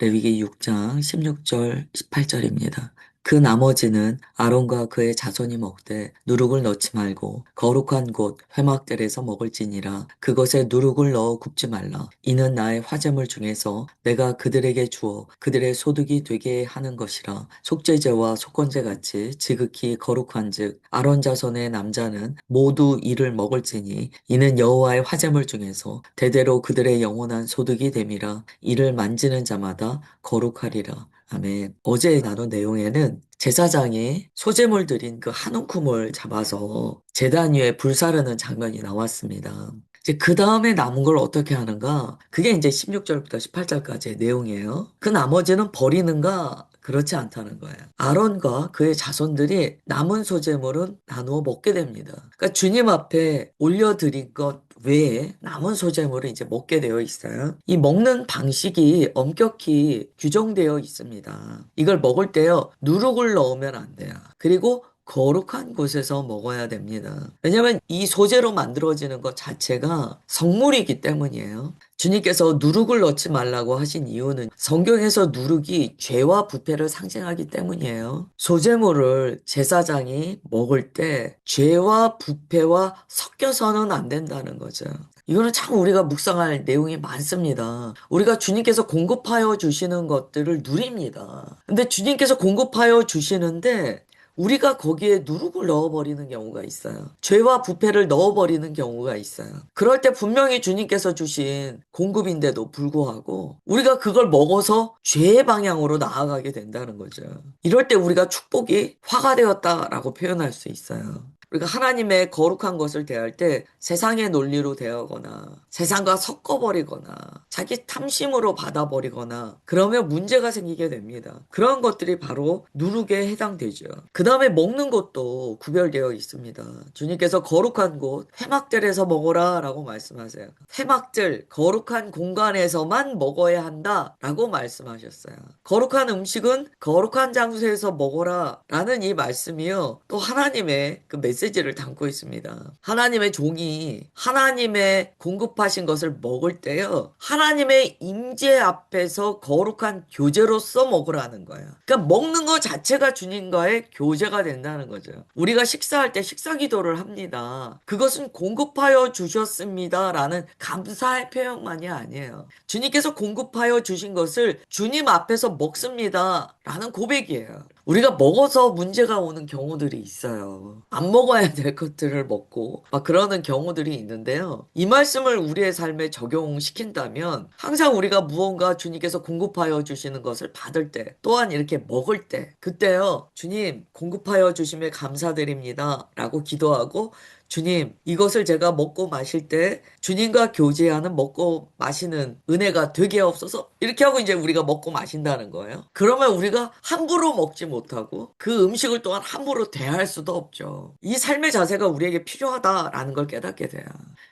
레위기 6장 16절 18절입니다. 그 나머지는 아론과 그의 자손이 먹되 누룩을 넣지 말고 거룩한 곳 회막들에서 먹을지니라. 그것에 누룩을 넣어 굽지 말라. 이는 나의 화제물 중에서 내가 그들에게 주어 그들의 소득이 되게 하는 것이라. 속죄제와 속건제 같이 지극히 거룩한즉 아론 자손의 남자는 모두 이를 먹을지니 이는 여호와의 화제물 중에서 대대로 그들의 영원한 소득이 됨이라. 이를 만지는 자마다 거룩하리라. 아멘. 어제 나눈 내용에는 제사장이 소제물 드린 그 한 움큼을 잡아서 제단 위에 불사르는 장면이 나왔습니다. 이제 그 다음에 남은 걸 어떻게 하는가? 그게 이제 16절부터 18절까지의 내용이에요. 그 나머지는 버리는가? 그렇지 않다는 거예요. 아론과 그의 자손들이 남은 소제물은 나누어 먹게 됩니다. 그러니까 주님 앞에 올려드린 것 외에 남은 소재물을 이제 먹게 되어 있어요. 이 먹는 방식이 엄격히 규정되어 있습니다. 이걸 먹을 때요, 누룩을 넣으면 안 돼요. 그리고 거룩한 곳에서 먹어야 됩니다. 왜냐하면 이 소재로 만들어지는 것 자체가 성물이기 때문이에요. 주님께서 누룩을 넣지 말라고 하신 이유는 성경에서 누룩이 죄와 부패를 상징하기 때문이에요. 소재물을 제사장이 먹을 때 죄와 부패와 섞여서는 안 된다는 거죠. 이거는 참 우리가 묵상할 내용이 많습니다. 우리가 주님께서 공급하여 주시는 것들을 누립니다. 근데 주님께서 공급하여 주시는데 우리가 거기에 누룩을 넣어버리는 경우가 있어요. 죄와 부패를 넣어버리는 경우가 있어요. 그럴 때 분명히 주님께서 주신 공급인데도 불구하고 우리가 그걸 먹어서 죄의 방향으로 나아가게 된다는 거죠. 이럴 때 우리가 축복이 화가 되었다라고 표현할 수 있어요. 우리가 하나님의 거룩한 것을 대할 때 세상의 논리로 대하거나 세상과 섞어버리거나 자기 탐심으로 받아버리거나 그러면 문제가 생기게 됩니다. 그런 것들이 바로 누룩에 해당되죠. 그 다음에 먹는 것도 구별되어 있습니다. 주님께서 거룩한 곳 회막들에서 먹어라 라고 말씀하세요. 회막들 거룩한 공간에서만 먹어야 한다 라고 말씀하셨어요. 거룩한 음식은 거룩한 장소에서 먹어라 라는 이 말씀이요 또 하나님의 그 메시지를 담고 있습니다. 하나님의 종이 하나님의 공급하신 것을 먹을 때요. 하나님의 임재 앞에서 거룩한 교제로서 먹으라는 거예요. 그러니까 먹는 것 자체가 주님과의 교제가 된다는 거죠. 우리가 식사할 때 식사 기도를 합니다. 그것은 공급하여 주셨습니다라는 감사의 표현만이 아니에요. 주님께서 공급하여 주신 것을 주님 앞에서 먹습니다라는 고백이에요. 우리가 먹어서 문제가 오는 경우들이 있어요. 안 먹어야 될 것들을 먹고 막 그러는 경우들이 있는데요. 이 말씀을 우리의 삶에 적용시킨다면 항상 우리가 무언가 주님께서 공급하여 주시는 것을 받을 때 또한 이렇게 먹을 때 그때요. 주님 공급하여 주심에 감사드립니다 라고 기도하고 주님, 이것을 제가 먹고 마실 때 주님과 교제하는 먹고 마시는 은혜가 되게 없어서 이렇게 하고 이제 우리가 먹고 마신다는 거예요. 그러면 우리가 함부로 먹지 못하고 그 음식을 또한 함부로 대할 수도 없죠. 이 삶의 자세가 우리에게 필요하다라는 걸 깨닫게 돼요.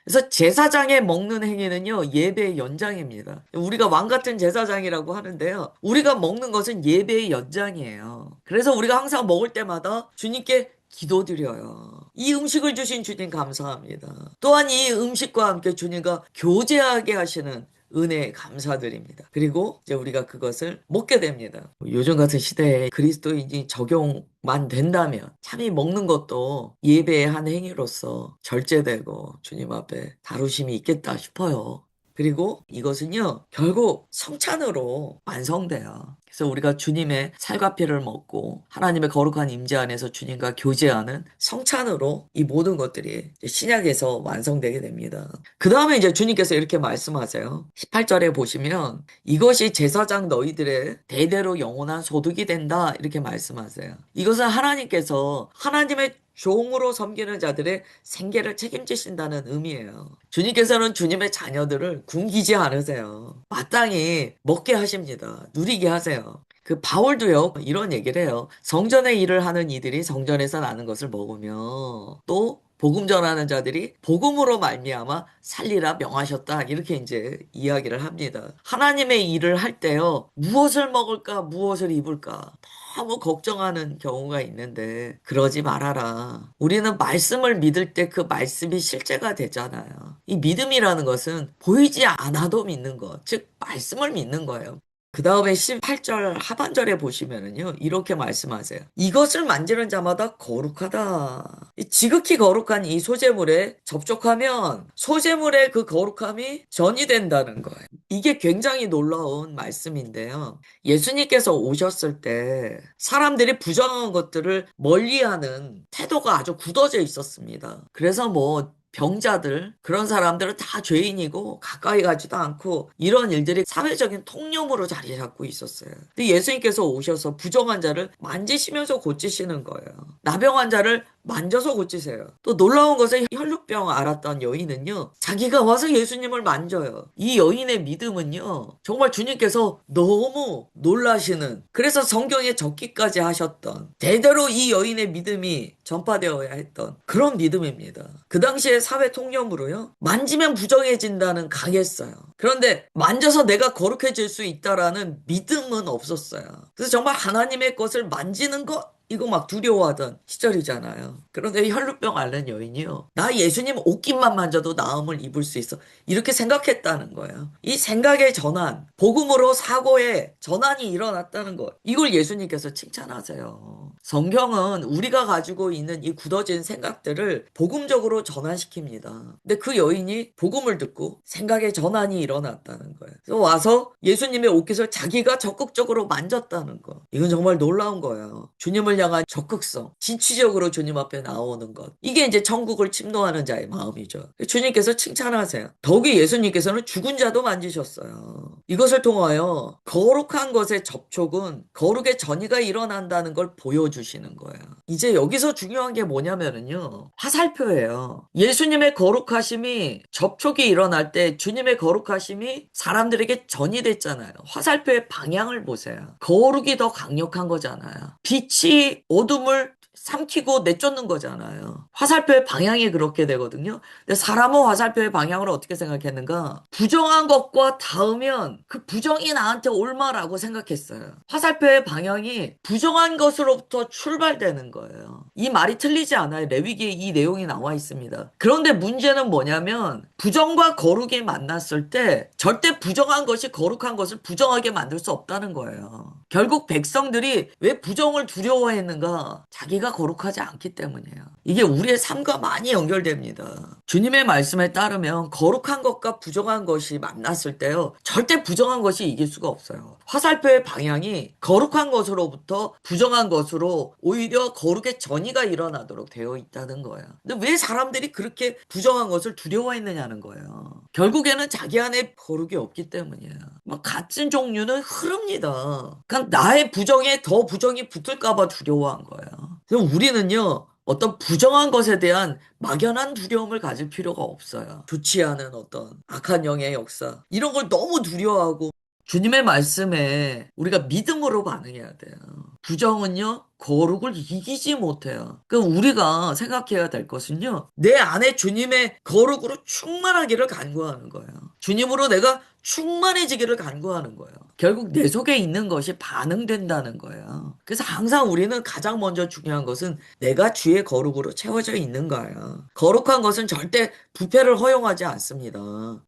그래서 제사장의 먹는 행위는요, 예배의 연장입니다. 우리가 왕 같은 제사장이라고 하는데요. 우리가 먹는 것은 예배의 연장이에요. 그래서 우리가 항상 먹을 때마다 주님께 기도드려요. 이 음식을 주신 주님 감사합니다. 또한 이 음식과 함께 주님과 교제하게 하시는 은혜에 감사드립니다. 그리고 이제 우리가 그것을 먹게 됩니다. 요즘 같은 시대에 그리스도인이 적용만 된다면 참 이 먹는 것도 예배의 한 행위로서 절제되고 주님 앞에 다루심이 있겠다 싶어요. 그리고 이것은요, 결국 성찬으로 완성돼요. 그래서 우리가 주님의 살과 피를 먹고 하나님의 거룩한 임재 안에서 주님과 교제하는 성찬으로 이 모든 것들이 신약에서 완성되게 됩니다. 그 다음에 이제 주님께서 이렇게 말씀하세요. 18절에 보시면 이것이 제사장 너희들의 대대로 영원한 소득이 된다 이렇게 말씀하세요. 이것은 하나님께서 하나님의 종으로 섬기는 자들의 생계를 책임지신다는 의미예요. 주님께서는 주님의 자녀들을 굶기지 않으세요. 마땅히 먹게 하십니다. 누리게 하세요. 그 바울도요 이런 얘기를 해요. 성전의 일을 하는 이들이 성전에서 나는 것을 먹으며 또 복음 전하는 자들이 복음으로 말미암아 살리라 명하셨다 이렇게 이제 이야기를 합니다. 하나님의 일을 할 때요 무엇을 먹을까 무엇을 입을까 너무 걱정하는 경우가 있는데 그러지 말아라. 우리는 말씀을 믿을 때 그 말씀이 실제가 되잖아요. 이 믿음이라는 것은 보이지 않아도 믿는 것, 즉 말씀을 믿는 거예요. 그 다음에 18절 하반절에 보시면은요, 이렇게 말씀하세요. 이것을 만지는 자마다 거룩하다. 이 지극히 거룩한 이 소재물에 접촉하면 소재물의 그 거룩함이 전이 된다는 거예요. 이게 굉장히 놀라운 말씀인데요. 예수님께서 오셨을 때 사람들이 부정한 것들을 멀리하는 태도가 아주 굳어져 있었습니다. 그래서 뭐 병자들, 그런 사람들은 다 죄인이고 가까이 가지도 않고 이런 일들이 사회적인 통념으로 자리 잡고 있었어요. 근데 예수님께서 오셔서 부정한 자를 만지시면서 고치시는 거예요. 나병 환자를 만져서 고치세요. 또 놀라운 것은 혈루병 앓았던 여인은요, 자기가 와서 예수님을 만져요. 이 여인의 믿음은요, 정말 주님께서 너무 놀라시는, 그래서 성경에 적기까지 하셨던, 대대로 이 여인의 믿음이 전파되어야 했던 그런 믿음입니다. 그 당시에 사회 통념으로요, 만지면 부정해진다는 강했어요. 그런데 만져서 내가 거룩해질 수 있다라는 믿음은 없었어요. 그래서 정말 하나님의 것을 만지는 것? 이거 막 두려워하던 시절이잖아요. 그런데 혈루병 앓는 여인이요, 나 예수님 옷깃만 만져도 나음을 입을 수 있어. 이렇게 생각했다는 거예요. 이 생각의 전환, 복음으로 사고의 전환이 일어났다는 거. 이걸 예수님께서 칭찬하세요. 성경은 우리가 가지고 있는 이 굳어진 생각들을 복음적으로 전환시킵니다. 근데 그 여인이 복음을 듣고 생각의 전환이 일어났다는 거예요. 그래서 와서 예수님의 옷깃을 자기가 적극적으로 만졌다는 거. 이건 정말 놀라운 거예요. 주님을 향한 적극성, 진취적으로 주님 앞에 나오는 것. 이게 이제 천국을 침노하는 자의 마음이죠. 주님께서 칭찬하세요. 더욱이 예수님께서는 죽은 자도 만지셨어요. 이것을 통하여 거룩한 것의 접촉은 거룩의 전이가 일어난다는 걸 보여주시는 거예요. 이제 여기서 중요한 게 뭐냐면은요, 화살표예요. 예수님의 거룩하심이 접촉이 일어날 때 주님의 거룩하심이 사람들에게 전이 됐잖아요. 화살표의 방향을 보세요. 거룩이 더 강력한 거잖아요. 빛이 어둠을 삼키고 내쫓는 거잖아요. 화살표의 방향이 그렇게 되거든요. 근데 사람은 화살표의 방향을 어떻게 생각했는가? 부정한 것과 닿으면 그 부정이 나한테 옮아라고 생각했어요. 화살표의 방향이 부정한 것으로부터 출발되는 거예요. 이 말이 틀리지 않아요. 레위기에 이 내용이 나와 있습니다. 그런데 문제는 뭐냐면 부정과 거룩이 만났을 때 절대 부정한 것이 거룩한 것을 부정하게 만들 수 없다는 거예요. 결국 백성들이 왜 부정을 두려워했는가? 자기가 거룩하지 않기 때문이에요. 이게 우리의 삶과 많이 연결됩니다. 주님의 말씀에 따르면 거룩한 것과 부정한 것이 만났을 때요, 절대 부정한 것이 이길 수가 없어요. 화살표의 방향이 거룩한 것으로부터 부정한 것으로 오히려 거룩의 전이가 일어나도록 되어 있다는 거예요. 근데 왜 사람들이 그렇게 부정한 것을 두려워했느냐는 거예요. 결국에는 자기 안에 거룩이 없기 때문이에요. 막 같은 종류는 흐릅니다. 그냥 나의 부정에 더 부정이 붙을까봐 두려워한 거예요. 그럼 우리는요, 어떤 부정한 것에 대한 막연한 두려움을 가질 필요가 없어요. 좋지 않은 어떤 악한 영의 역사, 이런 걸 너무 두려워하고 주님의 말씀에 우리가 믿음으로 반응해야 돼요. 부정은요, 거룩을 이기지 못해요. 그럼 우리가 생각해야 될 것은요, 내 안에 주님의 거룩으로 충만하기를 간구하는 거예요. 주님으로 내가 충만해지기를 간구하는 거예요. 결국 내 속에 있는 것이 반응된다는 거예요. 그래서 항상 우리는 가장 먼저 중요한 것은 내가 주의 거룩으로 채워져 있는가요. 거룩한 것은 절대 부패를 허용하지 않습니다.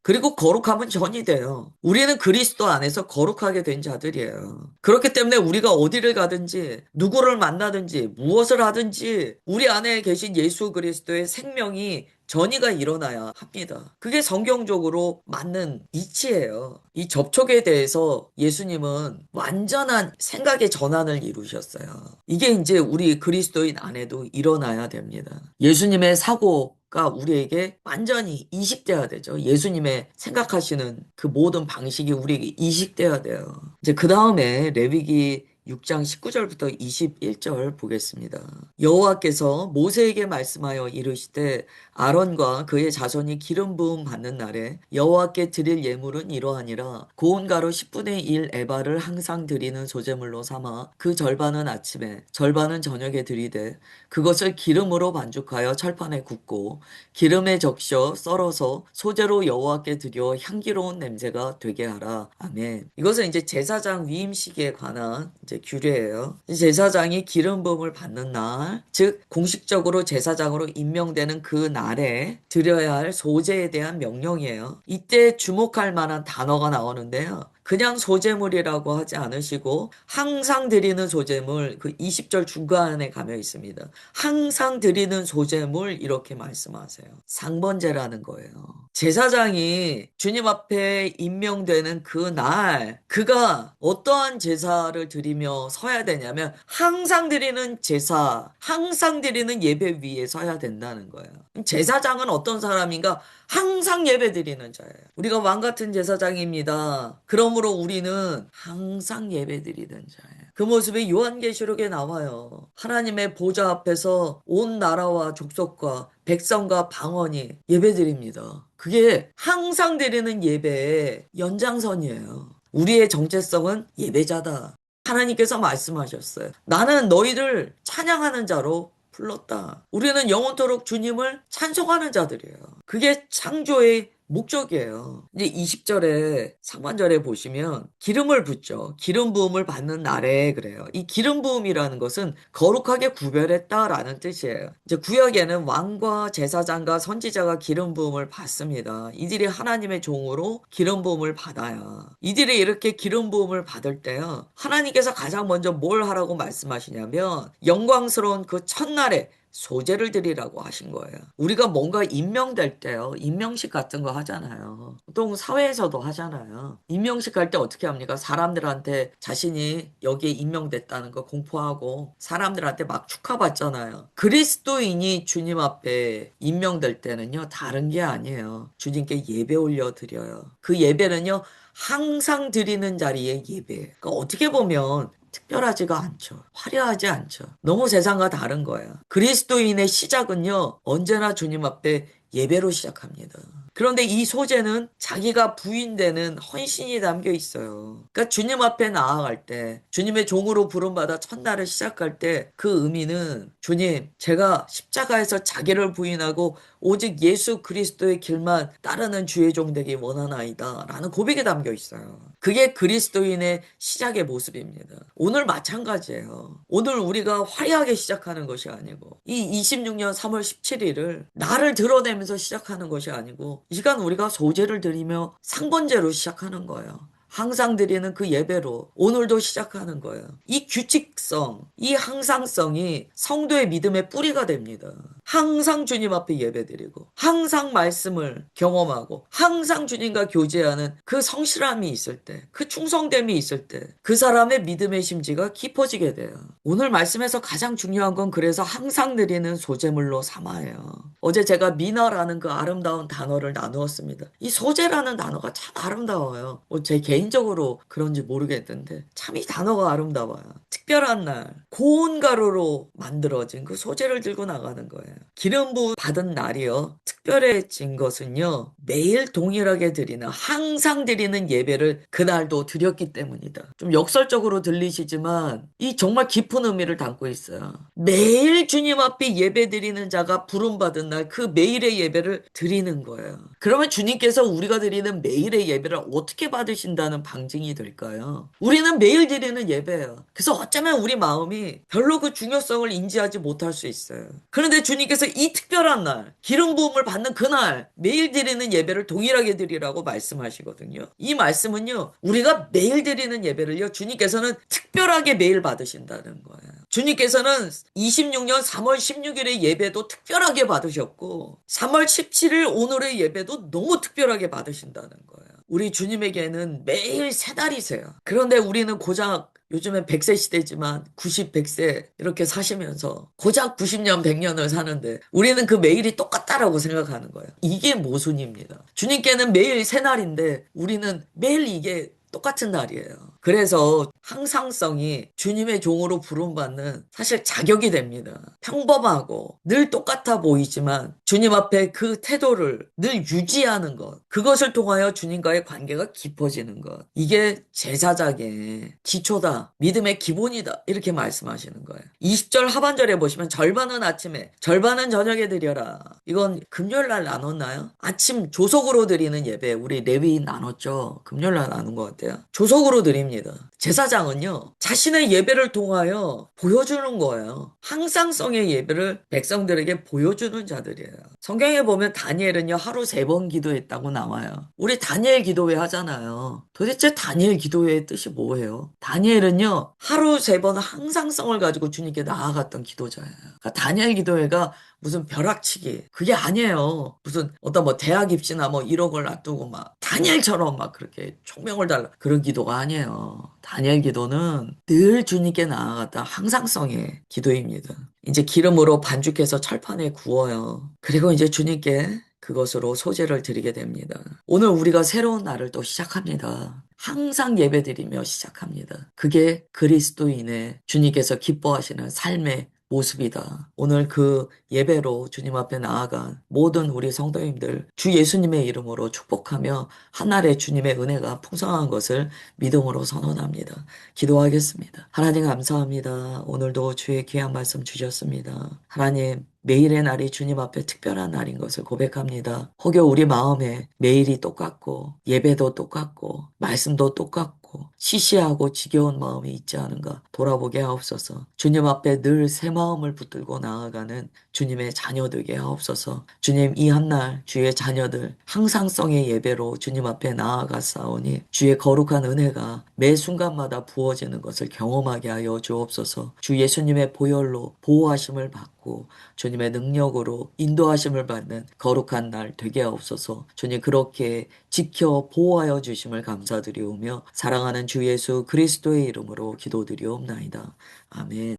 그리고 거룩함은 전이 돼요. 우리는 그리스도 안에서 거룩하게 된 자들이에요. 그렇기 때문에 우리가 어디를 가든지 누구를 만나든지 무엇을 하든지 우리 안에 계신 예수 그리스도의 생명이 전이가 일어나야 합니다. 그게 성경적으로 맞는 이치예요. 이 접촉에 대해서 예수님은 완전한 생각의 전환을 이루셨어요. 이게 이제 우리 그리스도인 안에도 일어나야 됩니다. 예수님의 사고가 우리에게 완전히 이식돼야 되죠. 예수님의 생각하시는 그 모든 방식이 우리에게 이식돼야 돼요. 이제 그 다음에 레위기 6장 19절부터 21절 보겠습니다. 여호와께서 모세에게 말씀하여 이르시되 아론과 그의 자손이 기름 부음 받는 날에 여호와께 드릴 예물은 이러하니라. 고운 가루 10분의 1 에바를 항상 드리는 소제물로 삼아 그 절반은 아침에 절반은 저녁에 드리되 그것을 기름으로 반죽하여 철판에 굽고 기름에 적셔 썰어서 소재로 여호와께 드려 향기로운 냄새가 되게 하라. 아멘. 이것은 이제 제사장 위임식에 관한 이제 규례예요. 제사장이 기름 부음을 받는 날, 즉 공식적으로 제사장으로 임명되는 그 날에 드려야 할 소재에 대한 명령이에요. 이때 주목할 만한 단어가 나오는데요. 그냥 소재물이라고 하지 않으시고 항상 드리는 소재물, 그 20절 중간에 가며 있습니다. 항상 드리는 소재물 이렇게 말씀하세요. 상번제라는 거예요. 제사장이 주님 앞에 임명되는 그 날, 그가 어떠한 제사를 드리며 서야 되냐면 항상 드리는 제사, 항상 드리는 예배 위에 서야 된다는 거예요. 제사장은 어떤 사람인가? 항상 예배 드리는 자예요. 우리가 왕 같은 제사장입니다. 그러므로 우리는 항상 예배 드리는 자예요. 그 모습이 요한계시록에 나와요. 하나님의 보좌 앞에서 온 나라와 족속과 백성과 방언이 예배드립니다. 그게 항상 드리는 예배의 연장선이에요. 우리의 정체성은 예배자다. 하나님께서 말씀하셨어요. 나는 너희를 찬양하는 자로 불렀다. 우리는 영원토록 주님을 찬송하는 자들이에요. 그게 창조의 목적이에요. 이제 20절에 상반절에 보시면 기름을 붓죠. 기름 부음을 받는 날에 그래요. 이 기름 부음이라는 것은 거룩하게 구별했다라는 뜻이에요. 이제 구약에는 왕과 제사장과 선지자가 기름 부음을 받습니다. 이들이 하나님의 종으로 기름 부음을 받아야. 이들이 이렇게 기름 부음을 받을 때요. 하나님께서 가장 먼저 뭘 하라고 말씀하시냐면 영광스러운 그 첫날에 소재를 드리라고 하신 거예요. 우리가 뭔가 임명될 때요. 임명식 같은 거 하잖아요. 보통 사회에서도 하잖아요. 임명식 할 때 어떻게 합니까? 사람들한테 자신이 여기에 임명됐다는 거 공포하고 사람들한테 막 축하받잖아요. 그리스도인이 주님 앞에 임명될 때는요. 다른 게 아니에요. 주님께 예배 올려드려요. 그 예배는요. 항상 드리는 자리의 예배. 그러니까 어떻게 보면 특별하지가 않죠. 화려하지 않죠. 너무 세상과 다른 거예요. 그리스도인의 시작은요, 언제나 주님 앞에 예배로 시작합니다. 그런데 이 소재는 자기가 부인되는 헌신이 담겨 있어요. 그러니까 주님 앞에 나아갈 때, 주님의 종으로 부름받아 첫날을 시작할 때 그 의미는 주님, 제가 십자가에서 자기를 부인하고 오직 예수 그리스도의 길만 따르는 주의 종 되기 원하나이다. 라는 고백이 담겨 있어요. 그게 그리스도인의 시작의 모습입니다. 오늘 마찬가지예요. 오늘 우리가 화려하게 시작하는 것이 아니고 이 26년 3월 17일을 나를 드러내면서 시작하는 것이 아니고 이 시간 우리가 소재를 드리며 상번제로 시작하는 거예요. 항상 드리는 그 예배로 오늘도 시작하는 거예요. 이 규칙성, 이 항상성이 성도의 믿음의 뿌리가 됩니다. 항상 주님 앞에 예배드리고 항상 말씀을 경험하고 항상 주님과 교제하는 그 성실함이 있을 때, 그 충성됨이 있을 때 그 사람의 믿음의 심지가 깊어지게 돼요. 오늘 말씀에서 가장 중요한 건 그래서 항상 드리는 소재물로 삼아요. 어제 제가 미나라는 그 아름다운 단어를 나누었습니다. 이 소재라는 단어가 참 아름다워요. 제 개인적으로 그런지 모르겠는데 참 이 단어가 아름다워요. 특별한 날, 고운 가루로 만들어진 그 소재를 들고 나가는 거예요. 기름 부음 받은 날이요. 특별해진 것은요. 매일 동일하게 드리는, 항상 드리는 예배를 그날도 드렸기 때문이다. 좀 역설적으로 들리시지만 이 정말 깊은 의미를 담고 있어요. 매일 주님 앞에 예배 드리는 자가 부름받은 날 그 매일의 예배를 드리는 거예요. 그러면 주님께서 우리가 드리는 매일의 예배를 어떻게 받으신다는 방증이 될까요? 우리는 매일 드리는 예배예요. 그래서 어쩌면 우리 마음이 별로 그 중요성을 인지하지 못할 수 있어요. 그런데 주님께서 이 특별한 날, 기름 부음을 받는 그날 매일 드리는 예배를 동일하게 드리라고 말씀하시거든요. 이 말씀은요. 우리가 매일 드리는 예배를요. 주님께서는 특별하게 매일 받으신다는 거예요. 주님께서는 26년 3월 16일의 예배도 특별하게 받으셨고 3월 17일 오늘의 예배도 너무 특별하게 받으신다는 거예요. 우리 주님에게는 매일 새 날이세요. 그런데 우리는 고작 요즘엔 100세 시대지만 90, 100세 이렇게 사시면서 고작 90년, 100년을 사는데 우리는 그 매일이 똑같다라고 생각하는 거예요. 이게 모순입니다. 주님께는 매일 새 날인데 우리는 매일 이게 똑같은 날이에요. 그래서 항상성이 주님의 종으로 부름받는 사실 자격이 됩니다. 평범하고 늘 똑같아 보이지만 주님 앞에 그 태도를 늘 유지하는 것. 그것을 통하여 주님과의 관계가 깊어지는 것. 이게 제사장의 기초다. 믿음의 기본이다. 이렇게 말씀하시는 거예요. 20절 하반절에 보시면 절반은 아침에, 절반은 저녁에 드려라. 이건 금요일 날 나눴나요? 아침 조석으로 드리는 예배 우리 레위인 나눴죠. 금요일 날 나눈 것 같아요. 조석으로 드립니다. 제사장입니다. 제사장은요, 자신의 예배를 통하여 보여주는 거예요. 항상성의 예배를 백성들에게 보여주는 자들이에요. 성경에 보면 다니엘은요, 하루 3번 기도했다고 나와요. 우리 다니엘 기도회 하잖아요. 도대체 다니엘 기도회의 뜻이 뭐예요? 다니엘은요, 하루 3번 항상성을 가지고 주님께 나아갔던 기도자예요. 그러니까 다니엘 기도회가 무슨 벼락치기 그게 아니에요. 무슨 어떤 뭐 대학 입시나 뭐 이런 걸 놔두고 막 다니엘처럼 막 그렇게 총명을 달라 그런 기도가 아니에요. 다니엘 기도는 늘 주님께 나아갔다 항상성의 기도입니다. 이제 기름으로 반죽해서 철판에 구워요. 그리고 이제 주님께 그것으로 소재를 드리게 됩니다. 오늘 우리가 새로운 날을 또 시작합니다. 항상 예배드리며 시작합니다. 그게 그리스도인의 주님께서 기뻐하시는 삶의 모습이다. 오늘 그 예배로 주님 앞에 나아간 모든 우리 성도님들 주 예수님의 이름으로 축복하며 한날의 주님의 은혜가 풍성한 것을 믿음으로 선언합니다. 기도하겠습니다. 하나님 감사합니다. 오늘도 주의 귀한 말씀 주셨습니다. 하나님 매일의 날이 주님 앞에 특별한 날인 것을 고백합니다. 혹여 우리 마음에 매일이 똑같고 예배도 똑같고 말씀도 똑같고 시시하고 지겨운 마음이 있지 않은가 돌아보게 하옵소서. 주님 앞에 늘 새 마음을 붙들고 나아가는 주님의 자녀 되게 하옵소서. 주님 이 한날 주의 자녀들 항상성의 예배로 주님 앞에 나아가사오니 주의 거룩한 은혜가 매 순간마다 부어지는 것을 경험하게 하여 주옵소서. 주 예수님의 보혈로 보호하심을 받고 주님의 능력으로 인도하심을 받는 거룩한 날 되게 하옵소서. 주님 그렇게 지켜 보호하여 주심을 감사드리오며 사랑하는 주 예수 그리스도의 이름으로 기도드리옵나이다. 아멘.